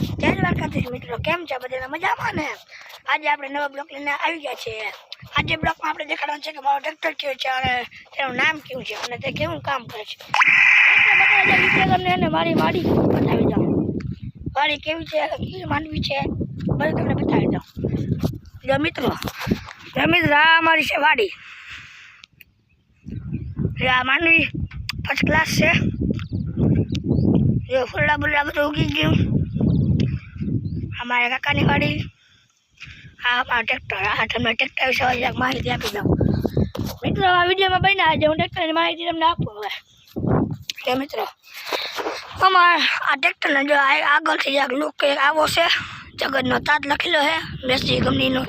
જય દ્વારકાધીશ મિત્રો, કેમ છે બધા મજામાં ને? આજે આપણે નવા બ્લોક લઈને આવી ગયા છે. આજે બ્લોકમાં આપણે દેખાડવાનું છે કે મારો ટ્રેક્ટર કેવું છે અને તેનું નામ કેવું છે અને તે કેવું કામ કરે છે. તમને મારી વાડી બતાવી દઉં. વાડી કેવી છે, કેવી માંડવી છે, બધું તમને બતાવી દઉં. જો મિત્રો આ અમારી છે વાડી. આ માંડવી ફર્સ્ટ ક્લાસ છે. જો ફૂલડા બુલડા બધું ઉગી ગયું. અમારા કાકાની વાડી. આ અમારા ટ્રેક્ટર. આ તમને ટ્રેક્ટર વિશે માહિતી આપી દઉં. મિત્રો આ વિડીયોમાં બન્યા છે, હું ટ્રેક્ટરની માહિતી તમને આપું. હવે કે મિત્રો અમારા આ ટ્રેક્ટરને જો આગળથી એક લુક આવો છે, જગતનો તાજ લખેલો છે. મેસી કંપનીનું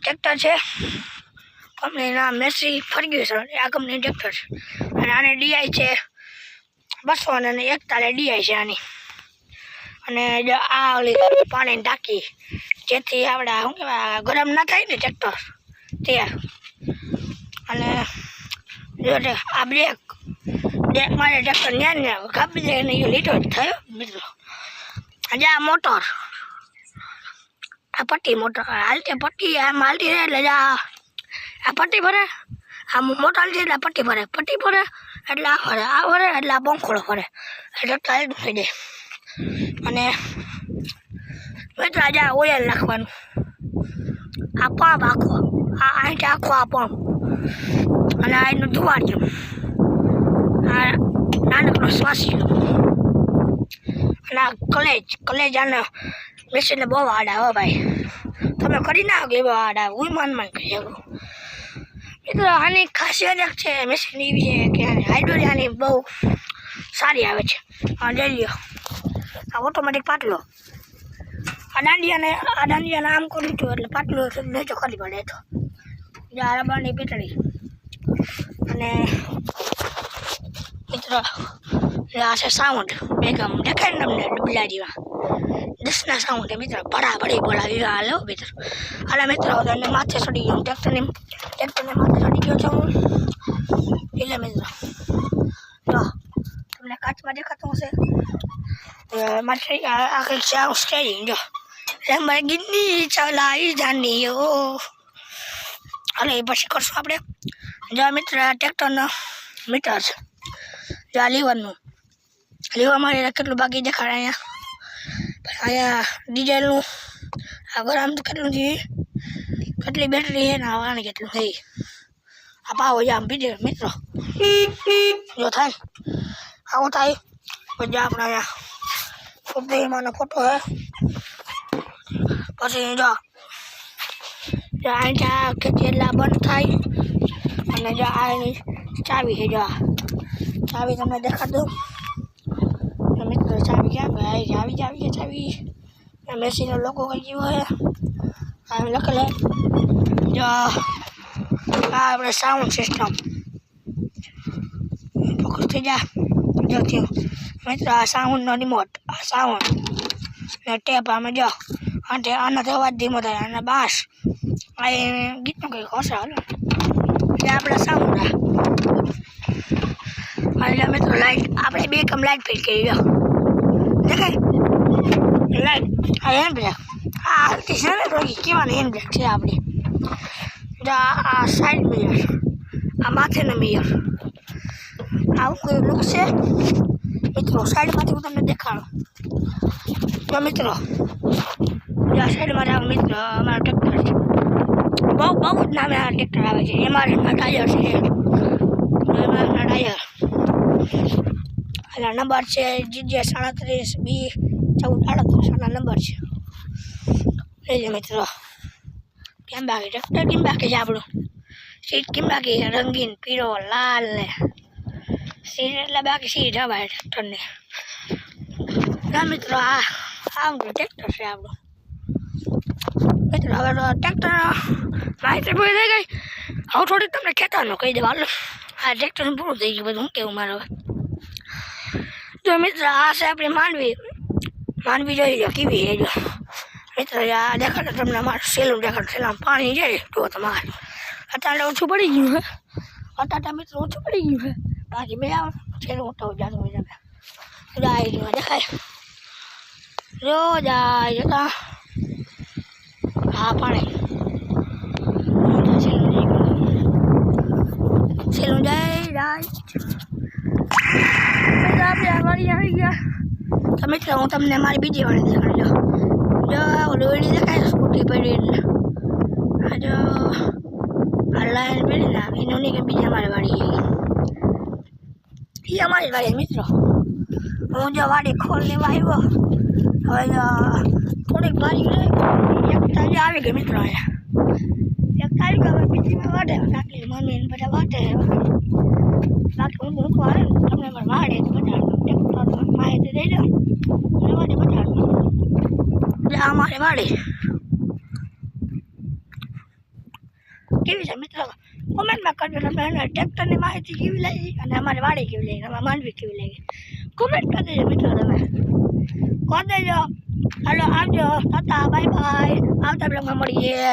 ટ્રેક્ટર છે. કંપનીનું નામ મેસી ફર્ગ્યુસન. આ કંપનીનું ટ્રેક્ટર છે અને આને ડીઆઈ છે 241 ડીઆઈ છે આની. અને જો આ ઓલી પાણીની ટાંકી, જેથી આપણા શું કહેવાય ગરમ ના થાય ને ટ્રેક્ટર તે. અને જો આ બ્રેક મારે ટ્રેક્ટર ન્યા કાપી દે ને એ લીટો થયો મિત્રો. આજે આ મોટર, આ પટ્ટી મોટર હાલતી પટ્ટી આમ હાલતી રહે એટલે આ પટ્ટી ભરે. આ મોટર હાલતી એટલે પટ્ટી ભરે, પટ્ટી ભરે એટલે આ ભરે એટલે આ પંખોળો ભરે એટલે ટાઈટ થઈ જાય. અને મિત્રો આજે ઓઇલ નાખવાનું. આ પંપ આખો અહીંથી આખો આ પંપ અને આ એનું ધુવાડ્યું. આ નાનકડો શ્વાસી અને આ કલેજ આને મશીનને બહુ આડા હો ભાઈ. તમે કરી નાખો એવો આડા, હું માન કરી શકું. મિત્રો આની ખાસિયત એક છે મશીન એવી છે કે હાઇડ્રોલિક આની બહુ સારી આવે છે. આ લઈ લ્યો, આ ઓટોમેટિક પાટલો. આ દાંડિયાને આમ કરી દીધું એટલે પાટલો નીચે ખાલી પડે. તો આ રબરની પીટળી. અને મિત્રો આ છે સાઉન્ડ. બેગમ દેખાય ને તમને ડબલા જેવા 10ના સાઉન્ડ છે મિત્રો. ભડી બોલાવી હાલો મિત્રો. હાલા મિત્રો તમને માથે ચડી ગયો ટ્રેક્ટરને માથે ચડી ગયો છું હું. એટલે મિત્રો જો તમને કાચમાં દેખાતું હશે મારી આ કંઈક છે સ્ટેરિંગ. જો લેમ્બોર્ગિની ચલાવી જાનીઓ. હાલો એ પછી કરશું આપણે. જો મિત્ર આ ટ્રેક્ટરનો મીટર છે. જો આ લીવરનું મારે કેટલું બાકી દેખાડે અહીંયા ડીઝલનું. આ ગરમ કેટલું છે, કેટલી બેટરી છે ને આને કેટલું થઈ. આ પાવો છે આમ બીજે મિત્રો. જો થાય આવું થાય પછી આપણે અહીંયા ઉપદેહીમાંનો ફોટો છે. પછી જો અહીંથી આ કેટલા બંધ થાય. અને જો આ એની ચાવી છે. જો ચાવી તમને દેખાડ દઉં મિત્રો. ચાવી ક્યાં આવી છે ચાવી. મેસીનો લોગો કઈ ગયો છે આ લખેલો. જો આ આપણે સાઉન્ડ સિસ્ટમ ફોકસ થઈ જા. જો થયું મિત્રો આ સાઉન્ડનો રિમોટ. આ સાઉન્ડ ને ટેપ આમાં જો આનાથી અવાજ ધીમો થાય. અને બાસ આ ગીતનું કંઈક હશે હાલો. એટલે આપણે સાઉન્ડ એટલે મિત્રો લાઈટ આપણે બે કમ લાઈટ ફિટ કરી. જો દેખાય લાઈટ. આ હેન્ડ બ્રેક આ હાલતી છે ને રોકી કેવાની હેન્ડ બ્રેક છે આપણી. જો આ સાઈડ મિરર, આ માથેનો મિરર. આવું કોઈ લુક છે મિત્રો. સાઈડમાંથી હું તમને દેખાડું. તો મિત્રો આ સાઈડમાં જાવ મિત્રો અમારો ટ્રેક્ટર છે. બહુ જ નામે આ ટ્રેક્ટર આવે છે. એમાં ટાયર છે. એમાં ટાયર એના નંબર છે GJ37B1438 નંબર છે. લઈ મિત્રો કેમ બાકી ટ્રેક્ટર કેમ બાકી છે આપણું. સીટ કેમ બાકી છે, રંગીન પીળો લાલ ને સીટ એટલે બાકી સીટ હવે ટ્રેક્ટરની. ના મિત્રો આ ટ્રેક્ટર છે આપણું. મિત્રો હવે તો ટ્રેક્ટર માહિતી પૂરી થઈ ગઈ. હવે થોડીક તમને ખેતરનું કહી દેવા. આ ટ્રેક્ટરનું પૂરું થઈ ગયું બધું. હું કેવું મારે હવે. જો મિત્ર આ છે આપણી માંડવી જોઈ લો કેવી છે. જો મિત્ર આ દેખાડો તમને મારું સેલું દેખાડો. સેલામાં પાણી જાય તો તમારે અત્યારે ઓછું પડી ગયું છે. અત્યારે મિત્રો ઓછું પડી ગયું છે. બાકી બે આવે સેલું મોટો જતું હોય તમે આવી દેખાય. રોજ આ જતા હા પાણી છેલ્લું જાય આપણે આ વાડી આવી ગયા. તો મિત્રો હું તમને મારી બીજી વાડી દેખાડી દઉં. જો ઓલી દેખાય સ્કૂટી પડી એટલે આ જો આ લાઈન પડી ને એનું નહીં કે બીજી અમારી વાડી એ અમારી વાડી મિત્રો. હું જો વાડી ખોલ લેવા આવ્યો હવે જો થોડીક બારી રહી એક તાજી આવી ગઈ મિત્રો. અહીંયા એક તારીખ હવે બીજી મેં વાટે કાકી મમ્મી ને બધા વાટે બાકી હું મૂકવા આવે ને તમને પણ વાડે બતાડું માહિતી દઈ દો અને વાડે બતાડું એટલે અમારે વાડી કેવી છે મિત્રો કોમેન્ટમાં કરજો તમે ટ્રેક્ટરની માહિતી કેવી લાગી અને અમારી વાડી કેવી લાગી અમારે માંડવી કેવી લાગી કોમેન્ટ કરી દેજો મિત્રો. તમે કહી દેજો. હાલો આવજો. Bye bye. આવતા બ્લોગમાં મળીએ.